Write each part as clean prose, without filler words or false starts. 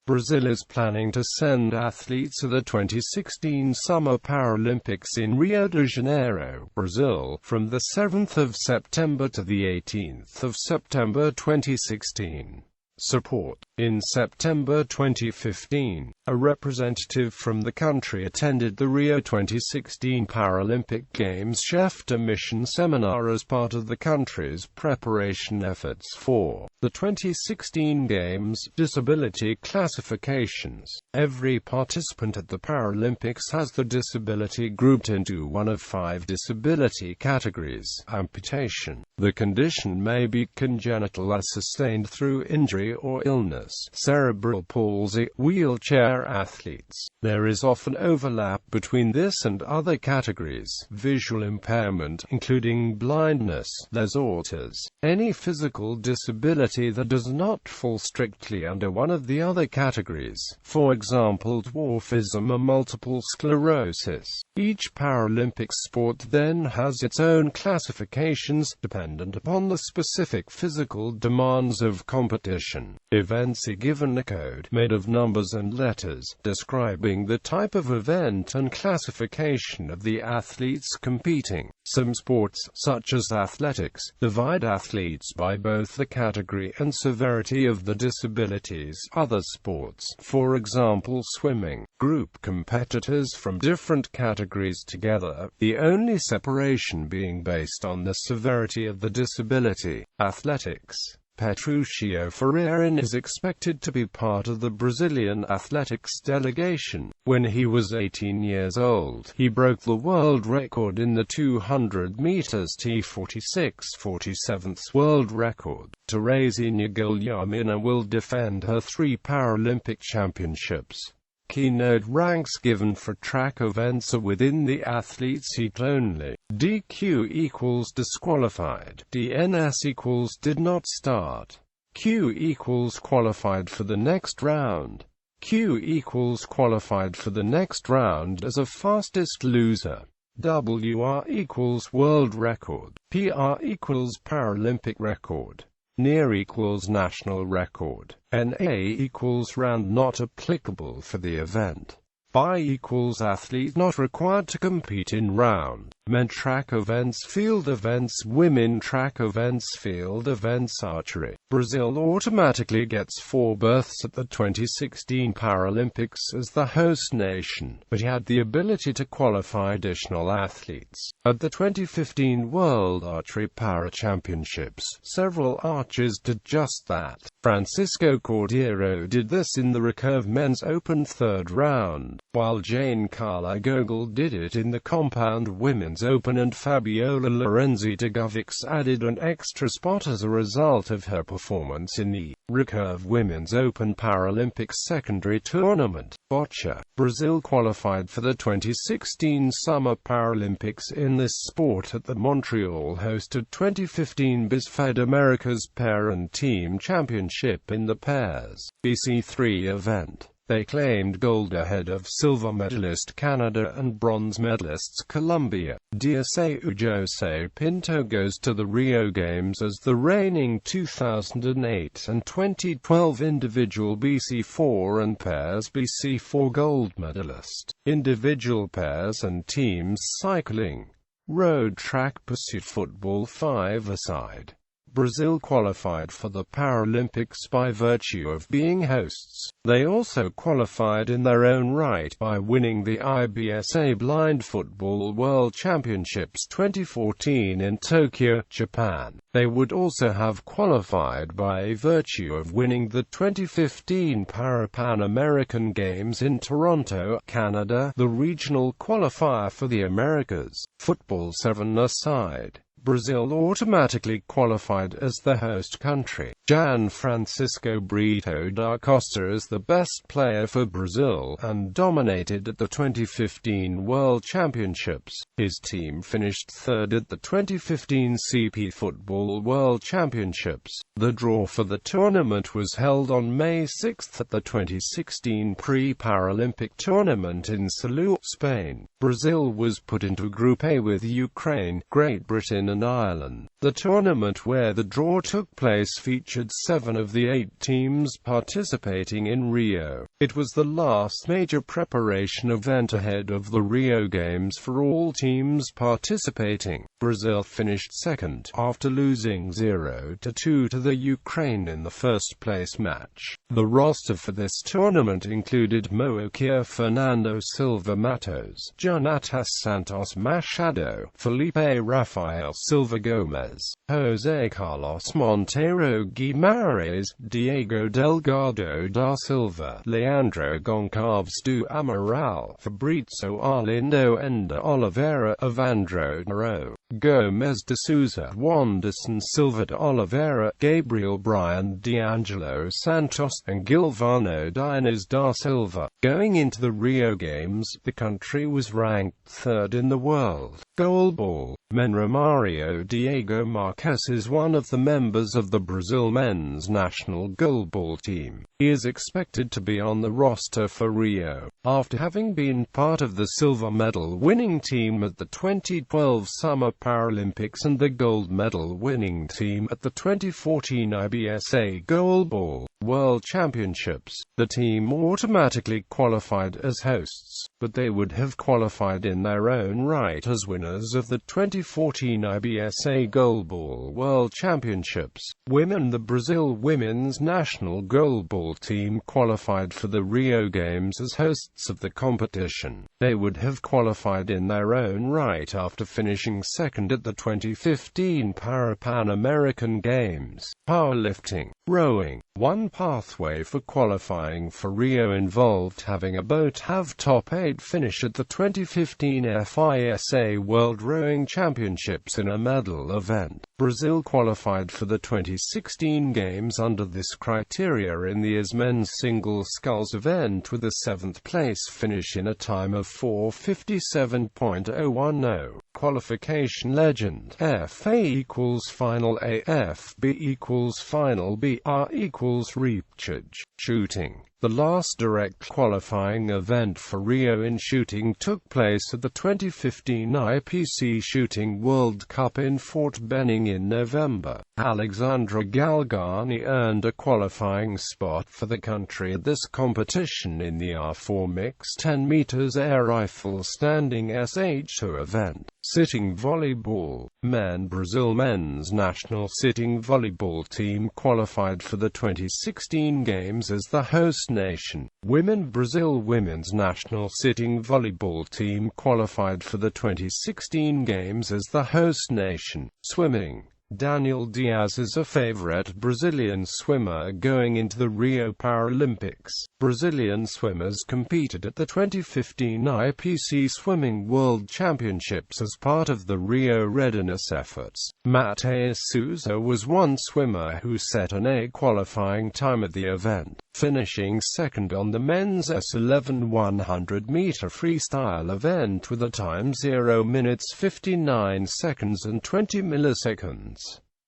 Brazil is planning to send athletes to the 2016 Summer Paralympics in Rio de Janeiro, Brazil, from the 7th of September to the 18th of September 2016. Support. In September 2015, a representative from the country attended the Rio 2016 Paralympic Games chef de mission seminar as part of the country's preparation efforts for the 2016 Games disability classifications. Every participant at the Paralympics has the disability grouped into one of 5 disability categories. Amputation. The condition may be congenital as sustained through injury or illness. Cerebral palsy, wheelchair athletes. There is often overlap between this and other categories. Visual impairment, including blindness. Lesortes. Any physical disability that does not fall strictly under one of the other categories. For example, dwarfism or multiple sclerosis. Each Paralympic sport then has its own classifications, dependent upon the specific physical demands of competition. Events are given a code, made of numbers and letters, describing the type of event and classification of the athletes competing. Some sports, such as athletics, divide athletes by both the category and severity of the disabilities. Other sports, for example swimming, group competitors from different categories together, the only separation being based on the severity of the disability. Athletics. Petruccio Ferreira is expected to be part of the Brazilian athletics delegation. When he was 18 years old, he broke the world record in the 200 meters T46/47th world record. Terezinha Guilhermina will defend her 3 Paralympic championships. Keynote ranks given for track events are within the athlete's heat only. DQ equals disqualified. DNS equals did not start. Q equals qualified for the next round. Q equals qualified for the next round as a fastest loser. WR equals world record. PR equals Paralympic record. Near equals national record. NA equals round not applicable for the event. BI equals athlete not required to compete in round. Men track events, field events, women track events, field events, archery. Brazil automatically gets 4 berths at the 2016 Paralympics as the host nation, but had the ability to qualify additional athletes. At the 2015 World Archery Para Championships, several archers did just that. Francisco Cordeiro did this in the recurve men's open 3rd round, while Jane Carla Gogol did it in the compound women's open, and Fabiola Lorenzi de Govics added an extra spot as a result of her performance in the recurve women's open Paralympics secondary tournament. Boccia. Brazil qualified for the 2016 Summer Paralympics in this sport at the Montreal-hosted 2015 BISFED Americas Pair and Team Championship in the pairs BC3 event. They claimed gold ahead of silver medalist Canada and bronze medalists Colombia. Dirceu Jose Pinto goes to the Rio Games as the reigning 2008 and 2012 individual BC4 and pairs BC4 gold medalist. Individual pairs and teams cycling, road track, pursuit, football 5-a-side. Brazil qualified for the Paralympics by virtue of being hosts. They also qualified in their own right by winning the IBSA Blind Football World Championships 2014 in Tokyo, Japan. They would also have qualified by virtue of winning the 2015 Pan American Games in Toronto, Canada, the regional qualifier for the Americas. Football 7-a-side. Brazil automatically qualified as the host country. Jan Francisco Brito da Costa is the best player for Brazil, and dominated at the 2015 World Championships. His team finished 3rd at the 2015 CP Football World Championships. The draw for the tournament was held on May 6 at the 2016 Pre-Paralympic Tournament in Salou, Spain. Brazil was put into Group A with Ukraine, Great Britain and Ireland. The tournament where the draw took place featured 7 of the 8 teams participating in Rio. It was the last major preparation event ahead of the Rio Games for all teams participating. Brazil finished second, after losing 0-2 to the Ukraine in the first-place match. The roster for this tournament included Moakia, Fernando Silva Matos, Jonatas Santos Machado, Felipe Rafael Silva Gomes, José Carlos Monteiro Guimarães, Diego Delgado da Silva, Leandro Goncalves do Amaral, Fabrício Arlindo Enda Oliveira, Evandro Nero, Gomes de Souza, Wanderson Silva de Oliveira, Gabriel Brian D'Angelo Santos, and Gilvano Dias da Silva. Going into the Rio Games, the country was ranked 3rd in the world. Goalball. Men. Romario Diego Marques is one of the members of the Brazil men's national goalball team. He is expected to be on the roster for Rio, after having been part of the silver medal winning team at the 2012 Summer Paralympics and the gold medal winning team at the 2014 IBSA Goalball World Championships. The team automatically qualified as hosts, but they would have qualified in their own right as winners of the 2014 IBSA Goalball World Championships. Women. The Brazil women's national goalball team qualified for the Rio Games as hosts of the competition. They would have qualified in their own right after finishing second at the 2015 Pan American Games. Powerlifting. Rowing. One pathway for qualifying for Rio involved having a boat have top 8 finish at the 2015 FISA World Rowing Championships in a medal event. Brazil qualified for the 2016 Games under this criteria in the men's single sculls event with a 7th place finish in a time of 4:57.010. Qualification legend. FA equals final A, FB equals final B, R equals repechage. Shooting. The last direct qualifying event for Rio in shooting took place at the 2015 IPC Shooting World Cup in Fort Benning in November. Alexandra Galgani earned a qualifying spot for the country at this competition in the R4 mixed 10 meters air rifle standing SH2 event. Sitting volleyball. Men. Brazil men's national sitting volleyball team qualified for the 2016 Games as the host nation. Women. Brazil women's national sitting volleyball team qualified for the 2016 Games as the host nation. Swimming. Daniel Diaz is a favorite Brazilian swimmer going into the Rio Paralympics. Brazilian swimmers competed at the 2015 IPC Swimming World Championships as part of the Rio readiness efforts. Matheus Souza was one swimmer who set an A qualifying time at the event, finishing second on the men's S11 100-meter freestyle event with a time 0 minutes 59 seconds and 20 milliseconds.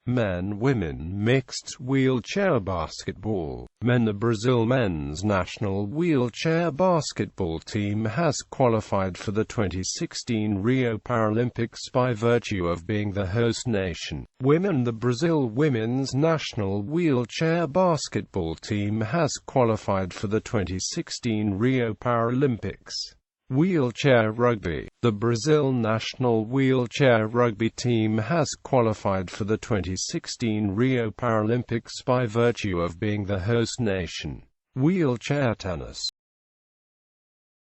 Men. Women mixed wheelchair basketball. Men. The Brazil men's national wheelchair basketball team has qualified for the 2016 Rio Paralympics by virtue of being the host nation. Women. The Brazil women's national wheelchair basketball team has qualified for the 2016 Rio Paralympics. Wheelchair rugby. The Brazil national wheelchair rugby team has qualified for the 2016 Rio Paralympics by virtue of being the host nation. Wheelchair tennis.